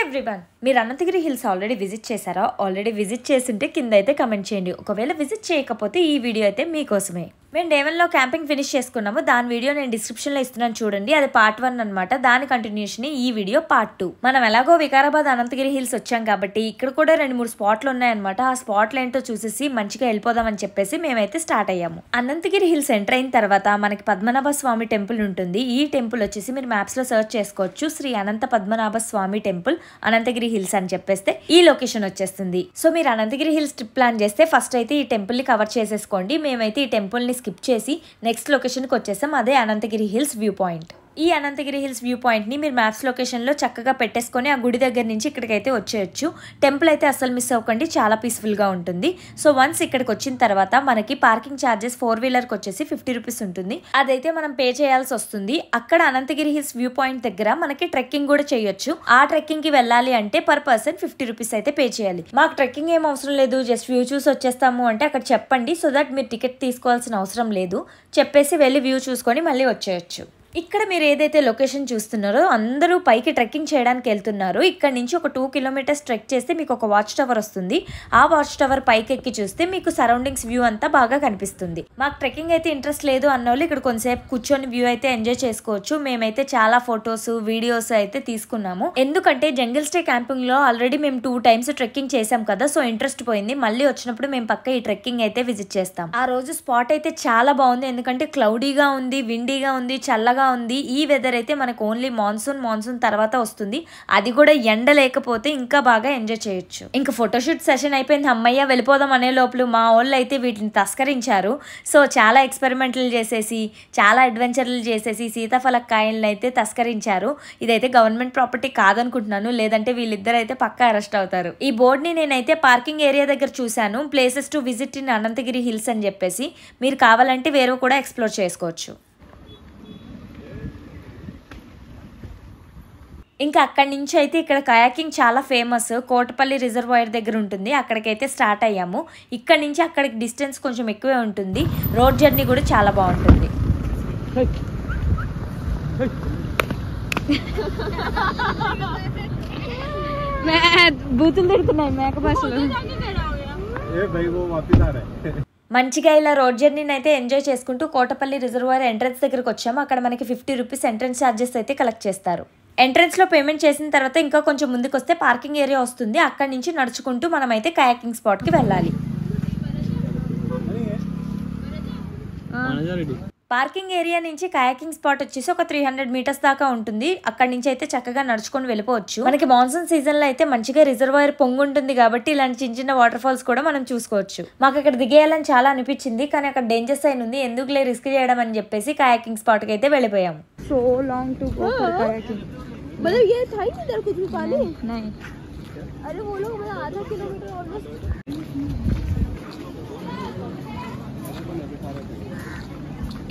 Everyone, మీరు Anantagiri hills already visit చేశారా? Already visit చేస్తుంటే కింద అయితే కమెంట్ చేయండి. ఒకవేళ విజిట్ చేయకపోతే ఈ వీడియో అయితే మీకోసమే. మేము డే 1లో క్యాంపింగ్ ఫినిష్ చేసుకున్నాము. దాని వీడియో నేను డిస్క్రిప్షన్లో ఇస్తున్నాను చూడండి. అది పార్ట్ 1 అనమాట. దాని కంటిన్యూషన్ ఈ వీడియో పార్ట్ 2. మనం ఎలాగో వికారాబాద్ అనంతగిరి హిల్స్ వచ్చాం కాబట్టి ఇక్కడ కూడా 2-3 స్పాట్లు ఉన్నాయన్నమాట. ఆ స్పాట్లు ఏంటో చూసేసి మంచిగా వెళ్ళిపోదామని చెప్పేసి మేమైతే స్టార్ట్ అయ్యాము. అనంతగిరి హిల్స్ ఎంటర్ అయిన తర్వాత మనకి పద్మనాభ స్వామి టెంపుల్ ఉంటుంది. ఈ టెంపుల్ వచ్చేసి మీరు మ్యాప్స్ లో సర్చ్ చేసుకోవచ్చు. శ్రీ అనంత పద్మనాభ స్వామి టెంపుల్ అనంతగిరి హిల్స్ అని చెప్పేస్తే ఈ లొకేషన్ వచ్చేస్తుంది. సో మీరు అనంతగిరి హిల్స్ ట్రిప్ ప్లాన్ చేస్తే ఫస్ట్ అయితే ఈ టెంపుల్ ని కవర్ చేసేసుకోండి. మేమైతే ఈ టెంపుల్ ని స్కిప్ చేసి నెక్స్ట్ లొకేషన్ కి వచ్చేసాం. అదే అనంతగిరి హిల్స్ వ్యూ పాయింట్. ఈ అనంతగిరి హిల్స్ వ్యూ పాయింట్ ని మీరు మ్యాప్స్ లొకేషన్ లో చక్కగా పెట్టేసుకొని ఆ గుడి దగ్గర నుంచి ఇక్కడికైతే వచ్చేయచ్చు. టెంపుల్ అయితే అసలు మిస్ అవ్వకండి, చాలా పీస్ఫుల్ గా ఉంటుంది. సో వన్స్ ఇక్కడికి వచ్చిన తర్వాత మనకి పార్కింగ్ ఛార్జెస్ 4-వీలర్ కి వచ్చేసి 50 రూపీస్ ఉంటుంది. అదైతే మనం పే చేయాల్సి వస్తుంది. అక్కడ అనంతగిరి హిల్స్ వ్యూ పాయింట్ దగ్గర మనకి ట్రెక్కింగ్ కూడా చేయొచ్చు. ఆ ట్రెక్కింగ్ కి వెళ్ళాలి అంటే పర్ పర్సన్ 50 రూపీస్ అయితే పే చేయాలి. మాకు ట్రెక్కింగ్ ఏం అవసరం లేదు, జస్ట్ వ్యూ చూసి వచ్చేస్తాము అంటే అక్కడ చెప్పండి. సో దట్ మీరు టికెట్ తీసుకోవాల్సిన అవసరం లేదు. చెప్పేసి వెళ్ళి వ్యూ చూసుకొని మళ్ళీ వచ్చేయచ్చు. ఇక్కడ మీరు ఏదైతే లొకేషన్ చూస్తున్నారో అందరూ పైకి ట్రెక్కింగ్ చేయడానికి వెళ్తున్నారు. ఇక్కడ నుంచి ఒక 2 కిలోమీటర్స్ ట్రెక్ చేస్తే మీకు ఒక వాచ్ టవర్ వస్తుంది. ఆ వాచ్ టవర్ పైకి ఎక్కి చూస్తే మీకు సరౌండింగ్స్ వ్యూ అంతా బాగా కనిపిస్తుంది. మాకు ట్రెక్కింగ్ అయితే ఇంట్రెస్ట్ లేదు అన్నోళ్ళు ఇక్కడ కొంతసేపు కూర్చొని వ్యూ అయితే ఎంజాయ్ చేసుకోవచ్చు. మేమైతే చాలా ఫొటోస్ వీడియోస్ అయితే తీసుకున్నాము. ఎందుకంటే జంగిల్ స్టే క్యాంపింగ్ లో ఆల్రెడీ మేము 2 టైమ్స్ ట్రెక్కింగ్ చేసాం కదా. సో ఇంట్రెస్ట్ పోయింది. మళ్ళీ వచ్చినప్పుడు మేము పక్క ఈ ట్రెక్కింగ్ అయితే విజిట్ చేస్తాం. ఆ రోజు స్పాట్ అయితే చాలా బాగుంది. ఎందుకంటే క్లౌడీగా ఉంది, విండీగా ఉంది, చల్లగా ఉంది. ఈ వెదర్ అయితే మనకు ఓన్లీ మాన్సూన్ తర్వాత వస్తుంది. అది కూడా ఎండ లేకపోతే ఇంకా బాగా ఎంజాయ్ చేయొచ్చు. ఇంకా ఫోటోషూట్ సెషన్ అయిపోయింది. అమ్మయ్య వెళ్ళిపోదాం అనే లోపల మా వాళ్ళు అయితే వీటిని తస్కరించారు. సో చాలా ఎక్స్పెరిమెంట్లు చేసేసి చాలా అడ్వెంచర్లు చేసేసి సీతాఫలకాయలను అయితే తస్కరించారు. ఇదైతే గవర్నమెంట్ ప్రాపర్టీ కాదనుకుంటున్నాను, లేదంటే వీళ్ళిద్దరు అయితే పక్కా అరెస్ట్ అవుతారు. ఈ బోర్డ్ ని నేనైతే పార్కింగ్ ఏరియా దగ్గర చూశాను. Places to visit in Ananthagiri hills అని చెప్పేసి. మీరు కావాలంటే వేరే కూడా ఎక్స్ప్లోర్ చేసుకోవచ్చు. ఇంకా అక్కడి నుంచి అయితే ఇక్కడ కయాకింగ్ చాలా ఫేమస్. కోటపల్లి రిజర్వాయర్ దగ్గర ఉంటుంది. అక్కడికైతే స్టార్ట్ అయ్యాము. ఇక్కడ నుంచి అక్కడికి డిస్టెన్స్ కొంచెం ఎక్కువే ఉంటుంది. రోడ్ జర్నీ కూడా చాలా బాగుంటుంది. బూతులు తిడుతున్నాయి మేక భాషలో. మంచిగా ఇలా రోడ్ జర్నీని అయితే ఎంజాయ్ చేసుకుంటూ కోటపల్లి రిజర్వాయర్ ఎంట్రన్స్ దగ్గరకు వచ్చాము. అక్కడ మనకి 50 రూపీస్ ఎంట్రన్స్ ఛార్జెస్ అయితే కలెక్ట్ చేస్తారు. ఎంట్రన్స్ లో పేమెంట్ చేసిన తర్వాత ఇంకా కొంచెం ముందుకు వస్తే పార్కింగ్ ఏరియా వస్తుంది. అక్కడి నుంచి నడుచుకుంటూ మనం అయితే కయాకింగ్ స్పాట్ కి వెళ్ళాలి. పార్కింగ్ ఏరియా నుంచి కయాకింగ్ స్పాట్ వచ్చేసి ఒక 300 మీటర్స్ దాకా ఉంటుంది. అక్కడి నుంచి అయితే చక్కగా నడుచుకొని వెళ్ళిపోవచ్చు. మనకి మాన్సూన్ సీజన్ లో అయితే మంచిగా రిజర్వాయర్ పొంగు ఉంటుంది కాబట్టి ఇలాంటి చిన్న వాటర్ ఫాల్స్ కూడా మనం చూసుకోవచ్చు. మాకు అక్కడ దిగేయాలని చాలా అనిపించింది, కానీ అక్కడ డేంజర్ సైన్ ఉంది. ఎందుకులే రిస్క్ చేయడం అని చెప్పేసి కయాకింగ్ స్పాట్ కి అయితే వెళ్ళిపోయాము. So long to go for kayaking. मतलब ये था ही इधर कुछ भी पानी नहीं. अरे वो लोग मतलब आधा किलोमीटर ऑलमोस्ट.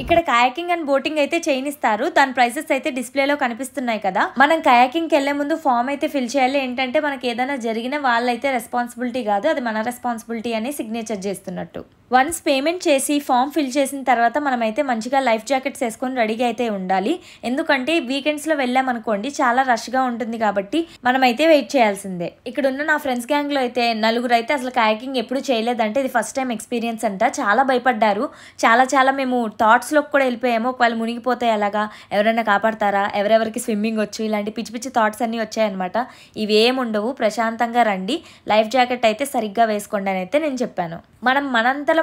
ఇక్కడ కయాకింగ్ అండ్ బోటింగ్ అయితే చేయనిస్తారు. దాని ప్రైసెస్ అయితే డిస్ప్లేలో కనిపిస్తున్నాయి కదా. మనం కయాకింగ్ వెళ్లే ముందు ఫామ్ అయితే ఫిల్ చేయాలి. ఏంటంటే మనకి ఏదైనా జరిగినా వాళ్ళైతే రెస్పాన్సిబిలిటీ కాదు, అది మన రెస్పాన్సిబిలిటీ అని సిగ్నేచర్ చేస్తున్నట్టు. వన్స్ పేమెంట్ చేసి ఫామ్ ఫిల్ చేసిన తర్వాత మనమైతే మంచిగా లైఫ్ జాకెట్స్ వేసుకొని రెడీగా అయితే ఉండాలి. ఎందుకంటే వీకెండ్స్ లో వెళ్ళామనుకోండి చాలా రష్ గా ఉంటుంది కాబట్టి మనమైతే వెయిట్ చేయాల్సిందే. ఇక్కడ ఉన్న నా ఫ్రెండ్స్ గ్యాంగ్ లో అయితే 4 అయితే అసలు కయాకింగ్ ఎప్పుడు చేయలేదంటే ఇది ఫస్ట్ టైం ఎక్స్పీరియన్స్ అంట. చాలా భయపడ్డారు. చాలా మేము థాట్స్ లో కూడా వెళ్ళిపోయాము. ఒకవేళ మునిగిపోతే ఎలాగా, ఎవరైనా కాపాడతారా, ఎవరెవరికి స్విమ్మింగ్ వచ్చు, ఇలాంటి పిచ్చి థాట్స్ అన్ని వచ్చాయన్నమాట. ఇవేముండవు, ప్రశాంతంగా రండి, లైఫ్ జాకెట్ అయితే సరిగ్గా వేసుకోండి అని అయితే నేను చెప్పాను.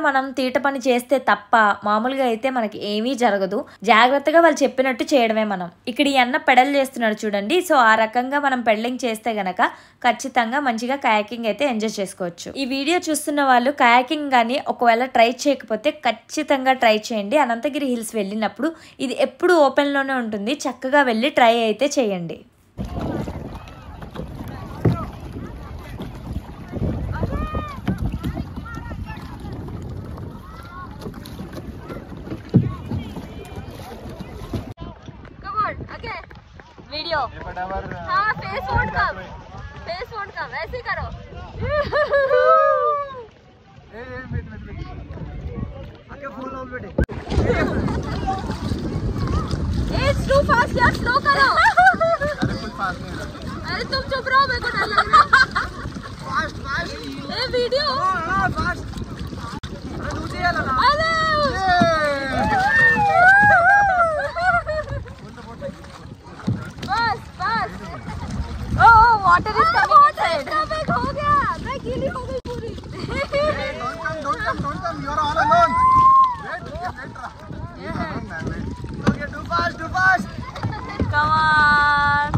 మనం తీట పని చేస్తే తప్ప మామూలుగా అయితే మనకి ఏమీ జరగదు. జాగ్రత్తగా వాళ్ళు చెప్పినట్టు చేయడమే మనం. ఇక్కడ ఈ అన్న పెడల్ చేస్తున్నాడు చూడండి. సో ఆ రకంగా మనం పెడలింగ్ చేస్తే గనక ఖచ్చితంగా మంచిగా కయాకింగ్ అయితే ఎంజాయ్ చేసుకోవచ్చు. ఈ వీడియో చూస్తున్న వాళ్ళు కయాకింగ్ కానీ ఒకవేళ ట్రై చేయకపోతే ఖచ్చితంగా ట్రై చేయండి. అనంతగిరి హిల్స్ వెళ్ళినప్పుడు ఇది ఎప్పుడు ఓపెన్ లోనే ఉంటుంది. చక్కగా వెళ్ళి ట్రై అయితే చేయండి. वीडियो हाँ फेस वोट का वैसे ही करो. It's too fast यार, स्लो करो. अरे तुम चुप रहो, मेरे को डर लग रहा है। फास्ट फास्ट ए वीडियो फास्ट। अरे दूसरी है लगा। अरे बस बस। ओ वाटर इज कमिंग इनसाइड। हो गया, मैं गीली हो गई पूरी। Don't come, you're all alone. Wait. Okay, too fast. Come on.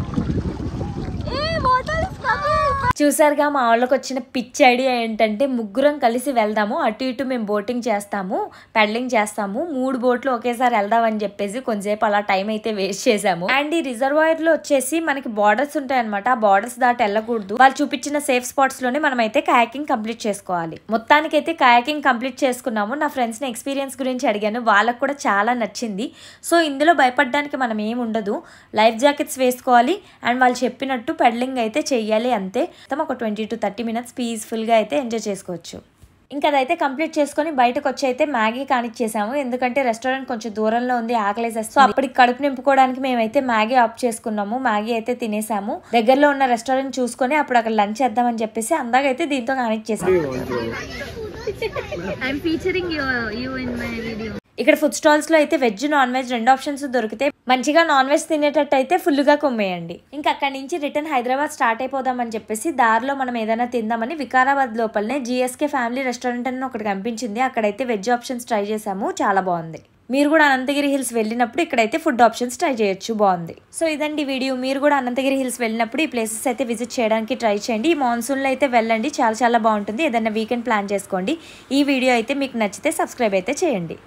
Hey, water is coming. చూసారుగా మా వాళ్ళకి వచ్చిన పిచ్ ఐడియా ఏంటంటే ముగ్గురం కలిసి వెళ్దాము, అటు ఇటు మేము బోటింగ్ చేస్తాము, పెడలింగ్ చేస్తాము, 3 బోట్లు ఒకేసారి వెళ్దామని చెప్పేసి కొంచెంసేపు అలా టైం అయితే వేస్ట్ చేసాము. అండ్ ఈ రిజర్వాయర్ లో వచ్చేసి మనకి బార్డర్స్ ఉంటాయి అనమాట. ఆ బార్డర్స్ దాటి వెళ్ళకూడదు. వాళ్ళు చూపించిన సేఫ్ స్పాట్స్ లోనే మనం అయితే కయాకింగ్ కంప్లీట్ చేసుకోవాలి. మొత్తానికైతే కయాకింగ్ కంప్లీట్ చేసుకున్నాము. నా ఫ్రెండ్స్ ని ఎక్స్పీరియన్స్ గురించి అడిగాను, వాళ్ళకు కూడా చాలా నచ్చింది. సో ఇందులో భయపడడానికి మనం ఏమి ఉండదు. లైఫ్ జాకెట్స్ వేసుకోవాలి అండ్ వాళ్ళు చెప్పినట్టు పెడలింగ్ అయితే చెయ్యాలి, అంతే. ఒక 20 to 30 minutes పీస్ఫుల్గా అయితే ఎంజాయ్ చేసుకోవచ్చు. ఇంకా అదైతే కంప్లీట్ చేసుకొని బయటకు వచ్చి అయితే మ్యాగీ కానిచ్చేసాము. ఎందుకంటే రెస్టారెంట్ కొంచెం దూరంలో ఉంది, ఆకలేసేస్తాం. సో అప్పటికి కడుపు నింపుకోవడానికి మేమైతే మ్యాగీ ఆఫ్ చేసుకున్నాము. మ్యాగీ అయితే తినేసాము. దగ్గరలో ఉన్న రెస్టారెంట్ చూసుకొని అప్పుడు అక్కడ లంచ్ చేద్దామని చెప్పేసి అందాకైతే దీంతో కానిచ్చేసాము. ఇక్కడ ఫుడ్ స్టాల్స్ లో అయితే వెజ్ నాన్ వెజ్ 2 ఆప్షన్స్ దొరికితే మంచిగా నాన్ వెజ్ తినేటట్టు అయితే ఫుల్గా కొమ్మేయండి. ఇంకా అక్కడి నుంచి రిటర్న్ హైదరాబాద్ స్టార్ట్ అయిపోదామని చెప్పేసి దారిలో మనం ఏదైనా తిందామని వికారాబాద్ లోపలనే GSK ఫ్యామిలీ రెస్టారెంట్ అని ఒకటి కనిపించింది. అక్కడైతే వెజ్ ఆప్షన్స్ ట్రై చేసాము, చాలా బాగుంది. మీరు కూడా అనంతగిరి హిల్స్ వెళ్ళినప్పుడు ఇక్కడైతే ఫుడ్ ఆప్షన్స్ ట్రై చేయొచ్చు, బాగుంది. సో ఇదండి వీడియో. మీరు కూడా అనంతగిరి హిల్స్ వెళ్ళినప్పుడు ఈ ప్లేసెస్ అయితే విజిట్ చేయడానికి ట్రై చేయండి. ఈ మాన్సూన్లో అయితే వెళ్ళండి, చాలా చాలా బాగుంటుంది. ఏదైనా వీకెండ్ ప్లాన్ చేసుకోండి. ఈ వీడియో అయితే మీకు నచ్చితే సబ్స్క్రైబ్ అయితే చేయండి.